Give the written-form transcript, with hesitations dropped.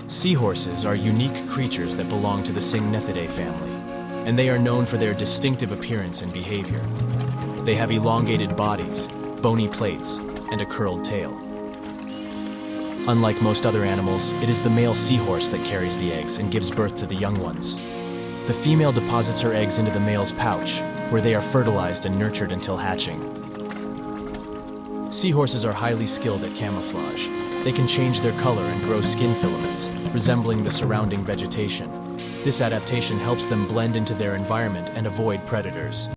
Seahorses are unique creatures that belong to the Syngnathidae family, and they are known for their distinctive appearance and behavior. They have elongated bodies, bony plates, and a curled tail. Unlike most other animals, it is the male seahorse that carries the eggs and gives birth to the young ones. The female deposits her eggs into the male's pouch, where they are fertilized and nurtured until hatching. Seahorses are highly skilled at camouflage. They can change their color and grow skin filaments, resembling the surrounding vegetation. This adaptation helps them blend into their environment and avoid predators.